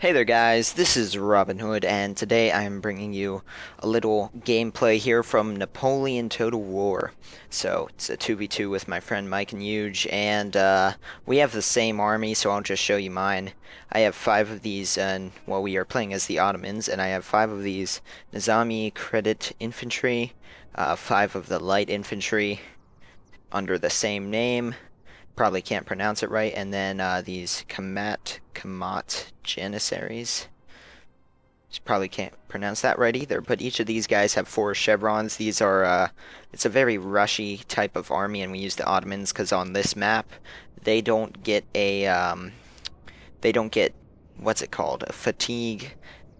Hey there guys, this is Robin Hood and today I am bringing you a little gameplay here from Napoleon Total War. So it's a 2v2 with my friend Mike and Huge and we have the same army, so I'll just show you mine. I have 5 of these, and well, we are playing as the Ottomans, and I have 5 of these Nizami Credit Infantry, 5 of the Light Infantry under the same name. Probably can't pronounce it right. And then these Kamat Janissaries. Just probably can't pronounce that right either. But each of these guys have 4 chevrons. These are it's a very rushy type of army, and we use the Ottomans because on this map they don't get a they don't get what's it called, a fatigue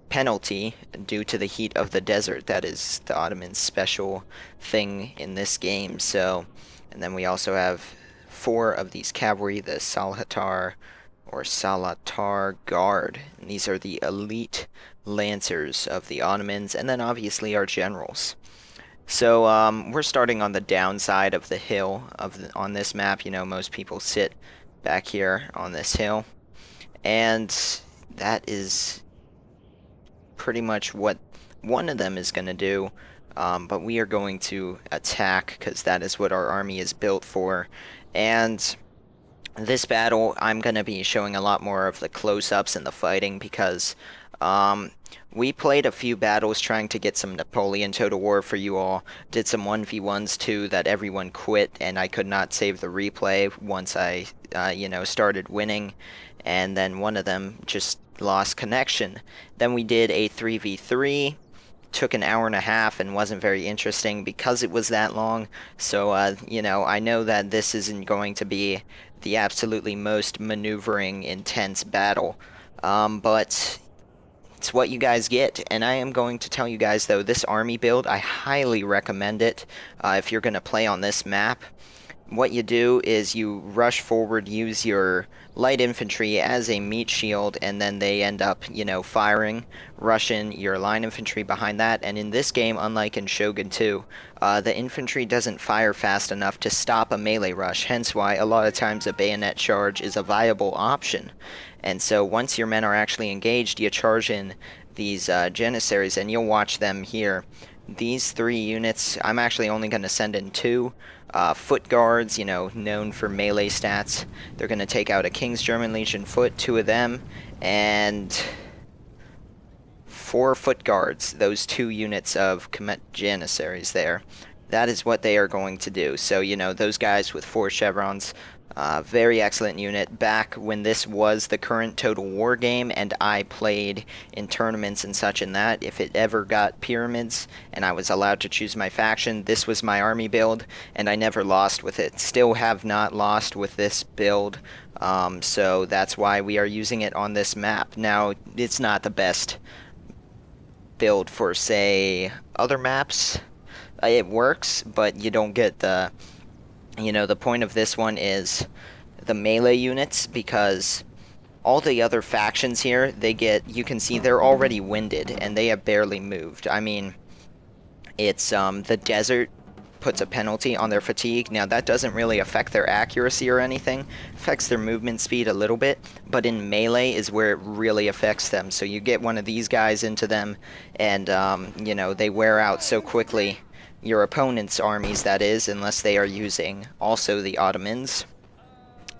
penalty due to the heat of the desert. That is the Ottoman special thing in this game. So, and then we also have 4 of these cavalry, the Salatar Guard. And these are the elite lancers of the Ottomans, and then obviously our generals. So we're starting on the downside of the hill on this map. You know, most people sit back here on this hill, and that is pretty much what one of them is going to do. But we are going to attack because that is what our army is built for. And this battle, I'm going to be showing a lot more of the close-ups and the fighting because we played a few battles trying to get some Napoleon Total War for you all. Did some 1v1s too that everyone quit, and I could not save the replay once I, started winning. And then one of them just lost connection. Then we did a 3v3. Took an hour and a half and wasn't very interesting because it was that long. So, I know that this isn't going to be the absolutely most maneuvering, intense battle. But it's what you guys get. And I am going to tell you guys, though, this army build, I highly recommend it if you're going to play on this map. What you do is you rush forward, use your light infantry as a meat shield, and then they end up, firing, rushing your line infantry behind that. And in this game, unlike in Shogun 2, the infantry doesn't fire fast enough to stop a melee rush, hence why a lot of times a bayonet charge is a viable option. And so once your men are actually engaged, you charge in these Janissaries, and you'll watch them here. These 3 units, I'm actually only going to send in 2. Foot guards, known for melee stats. They're going to take out a King's German Legion foot, 2 of them, and 4 foot guards, those 2 units of Comet Janissaries there. That is what they are going to do. So, those guys with 4 chevrons, very excellent unit. Back when this was the current Total War game and I played in tournaments and such and that, if it ever got pyramids and I was allowed to choose my faction, this was my army build, and I never lost with it. Still have not lost with this build, so that's why we are using it on this map. Now, it's not the best build for, say, other maps. It works, but you don't get the point of this one is the melee units, because all the other factions here, you can see they're already winded and they have barely moved. I mean, it's the desert puts a penalty on their fatigue. Now that doesn't really affect their accuracy or anything, affects their movement speed a little bit, but in melee is where it really affects them. So you get one of these guys into them and they wear out so quickly, your opponent's armies, that is, unless they are using also the Ottomans,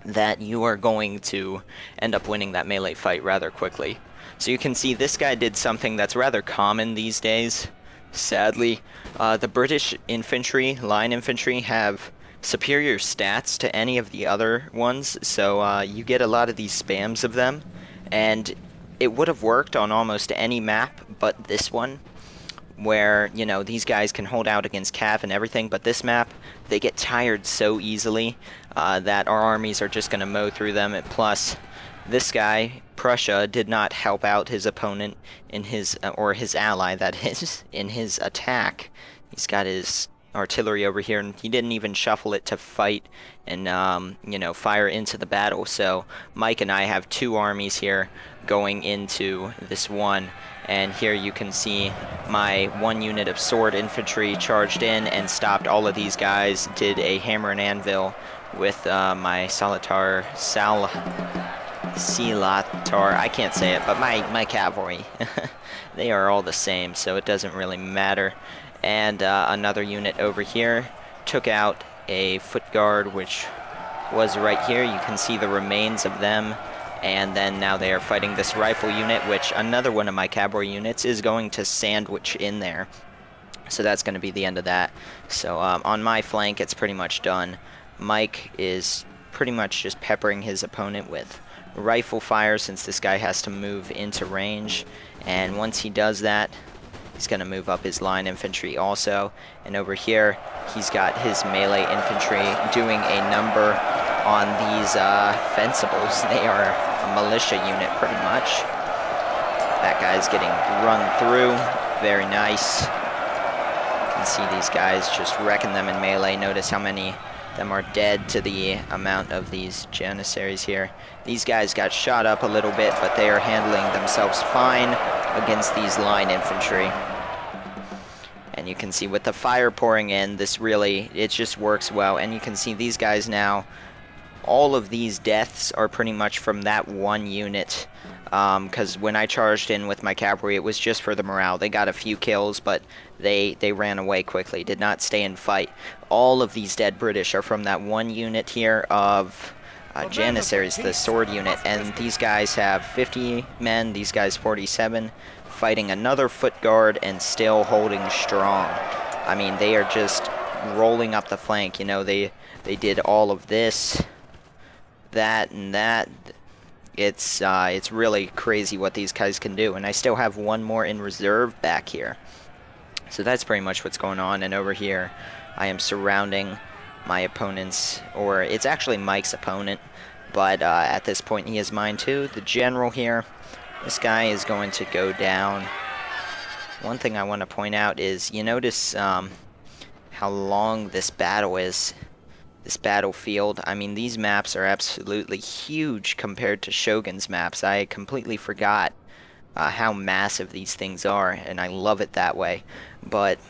that you are going to end up winning that melee fight rather quickly. So you can see this guy did something that's rather common these days, sadly. The British infantry, line infantry, have superior stats to any of the other ones, so you get a lot of these spams of them, and it would have worked on almost any map but this one, where, these guys can hold out against Cav and everything, but this map, they get tired so easily that our armies are just going to mow through them. And plus, this guy, Prussia, did not help out his opponent in his, or his ally, that is, in his attack. He's got his artillery over here, and he didn't even shuffle it to fight and, fire into the battle. So Mike and I have 2 armies here going into this one. And here you can see my 1 unit of sword infantry charged in and stopped all of these guys, did a hammer and anvil with my Silatar, I can't say it, but my cavalry, they are all the same, so it doesn't really matter. And another unit over here took out a foot guard, which was right here. You can see the remains of them. And then now they are fighting this rifle unit, which another one of my cavalry units is going to sandwich in there. So that's going to be the end of that. So on my flank, it's pretty much done. Mike is pretty much just peppering his opponent with rifle fire, since this guy has to move into range. And once he does that, he's going to move up his line infantry also. And over here, he's got his melee infantry doing a number on these fencibles. They are a militia unit pretty much. That guy's getting run through. Very nice. You can see these guys just wrecking them in melee. Notice how many of them are dead to the amount of these Janissaries here. These guys got shot up a little bit, but they are handling themselves fine against these line infantry. And you can see with the fire pouring in, this really, it just works well. And you can see these guys now, all of these deaths are pretty much from that one unit. Because when I charged in with my cavalry, it was just for the morale. They got a few kills, but they ran away quickly, did not stay and fight. All of these dead British are from that one unit here of Janissaries, the sword unit. And these guys have 50 men, these guys 47, fighting another foot guard and still holding strong. I mean, they are just rolling up the flank. You know, they did all of this, that, and that. It's really crazy what these guys can do. And I still have one more in reserve back here. So that's pretty much what's going on. And over here, I am surrounding my opponent's, or it's actually Mike's opponent, but at this point he is mine too. The general here, this guy is going to go down. One thing I want to point out is, you notice how long this battle is, this battlefield. I mean, these maps are absolutely huge compared to Shogun's maps. I completely forgot how massive these things are, and I love it that way. But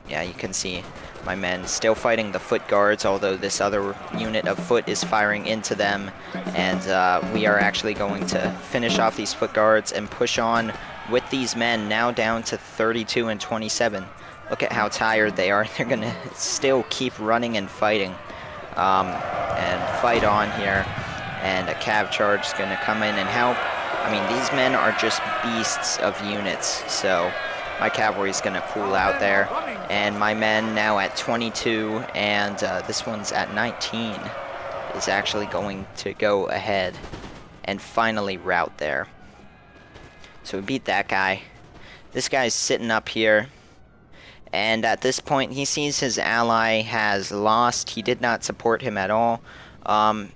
yeah, you can see my men still fighting the foot guards, although this other unit of foot is firing into them. And we are actually going to finish off these foot guards and push on with these men, now down to 32 and 27. Look at how tired they are. They're going to still keep running and fighting. And fight on here. And a cav charge is going to come in and help. I mean, these men are just beasts of units. So my cavalry is going to pool out there. And my men now at 22, and this one's at 19, is actually going to go ahead and finally rout there. So we beat that guy. This guy's sitting up here. And at this point, he sees his ally has lost. He did not support him at all. I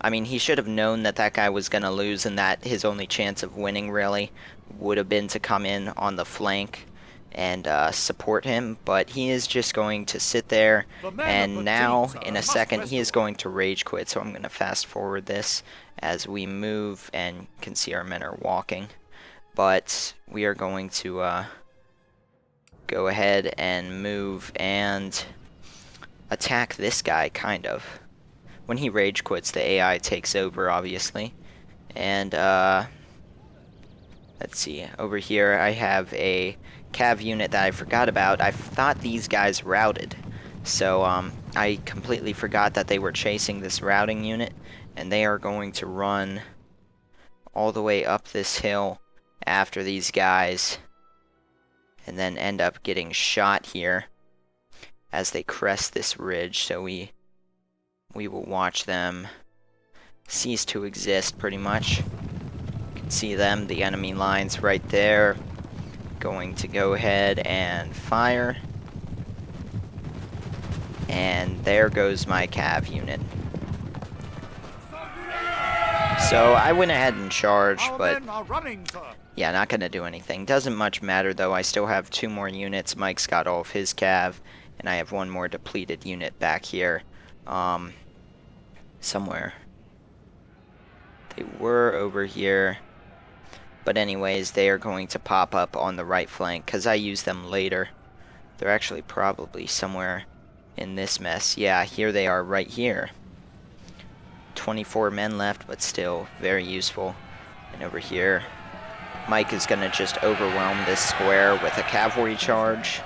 mean, he should have known that that guy was going to lose, and that his only chance of winning, really, would have been to come in on the flank and support him. But he is just going to sit there, and now, in a second, he is going to rage quit. So I'm going to fast forward this as we move, and you can see our men are walking. But we are going to go ahead and move and attack this guy, kind of. When he rage quits, the AI takes over, obviously. And let's see, over here I have a cav unit that I forgot about. I thought these guys routed, so I completely forgot that they were chasing this routing unit, and they are going to run all the way up this hill after these guys, and then end up getting shot here as they crest this ridge. So we will watch them cease to exist, pretty much. You can see them, the enemy lines right there. Going to go ahead and fire. And there goes my cav unit. So I went ahead and charged, but yeah, not going to do anything. Doesn't much matter, though. I still have 2 more units. Mike's got all of his cav, and I have 1 more depleted unit back here. Somewhere. They were over here. But anyways, they are going to pop up on the right flank, because I use them later. They're actually probably somewhere in this mess. Yeah, here they are right here. 24 men left, but still very useful. And over here, Mike is going to just overwhelm this square with a cavalry charge.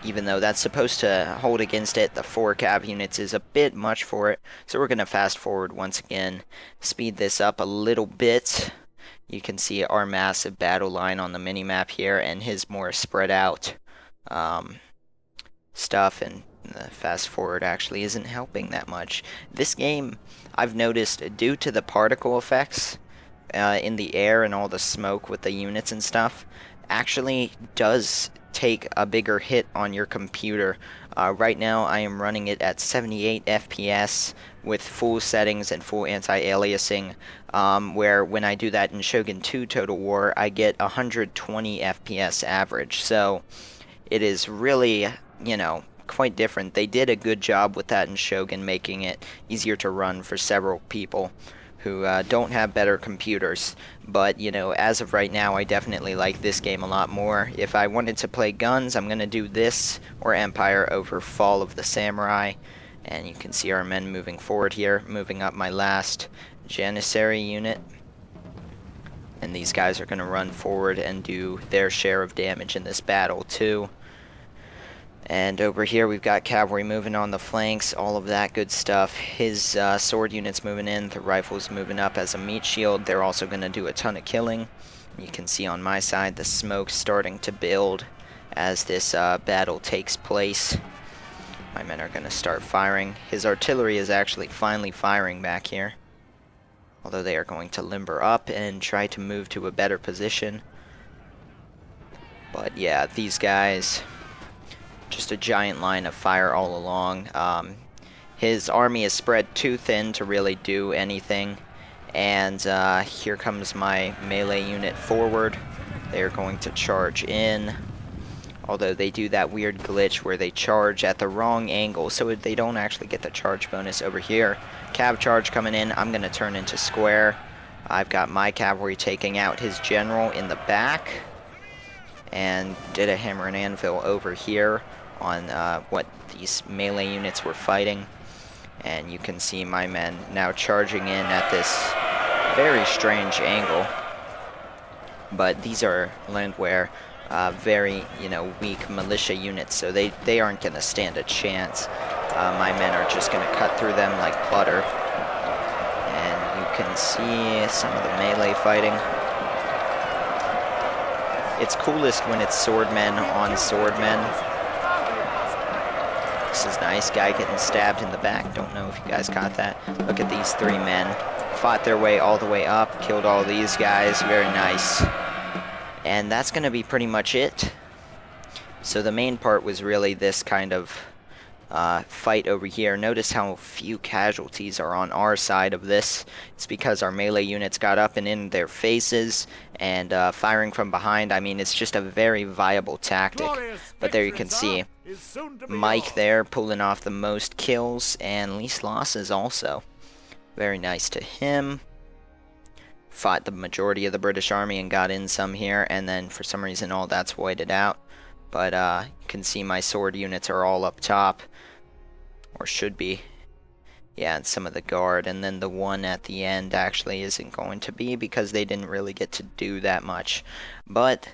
Even though that's supposed to hold against it, the 4 cav units is a bit much for it. So we're going to fast forward once again, speed this up a little bit. You can see our massive battle line on the mini-map here, and his more spread out stuff, and the fast forward actually isn't helping that much. This game, I've noticed, due to the particle effects in the air and all the smoke with the units and stuff, actually does take a bigger hit on your computer. Right now I am running it at 78 FPS with full settings and full anti-aliasing, where when I do that in Shogun 2 Total War, I get 120 FPS average. So it is really, you know, quite different. They did a good job with that in Shogun, making it easier to run for several people who don't have better computers. But, you know, as of right now, I definitely like this game a lot more. If I wanted to play guns, I'm going to do this or Empire over Fall of the Samurai. And you can see our men moving forward here, moving up my last Janissary unit. And these guys are going to run forward and do their share of damage in this battle, too. And over here we've got cavalry moving on the flanks, all of that good stuff. His sword units moving in, the rifles moving up as a meat shield. They're also going to do a ton of killing. You can see on my side the smoke starting to build as this battle takes place. My men are going to start firing. His artillery is actually finally firing back here, although they are going to limber up and try to move to a better position. But yeah, these guys, just a giant line of fire all along. His army is spread too thin to really do anything. And here comes my melee unit forward. They're going to charge in. Although they do that weird glitch where they charge at the wrong angle, so they don't actually get the charge bonus over here. Cav charge coming in. I'm going to turn into square. I've got my cavalry taking out his general in the back. And did a hammer and anvil over here on what these melee units were fighting. And you can see my men now charging in at this very strange angle. But these are Landwehr, very, you know, weak militia units, so they aren't going to stand a chance. My men are just going to cut through them like butter. And you can see some of the melee fighting. It's coolest when it's swordmen on swordmen. This is nice. Guy getting stabbed in the back. Don't know if you guys caught that. Look at these 3 men. Fought their way all the way up. Killed all these guys. Very nice. And that's going to be pretty much it. So the main part was really this kind of fight over here. Notice how few casualties are on our side of this. It's because our melee units got up and in their faces and firing from behind. I mean, it's just a very viable tactic. But there you can see Mike there pulling off the most kills and least losses also. Very nice to him. Fought the majority of the British Army and got in some here, and then for some reason all that's whited out. But you can see my sword units are all up top, or should be. Yeah, and some of the guard, and then the one at the end actually isn't going to be because they didn't really get to do that much. But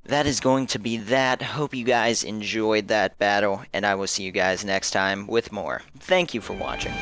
that is going to be that. Hope you guys enjoyed that battle, and I will see you guys next time with more. Thank you for watching.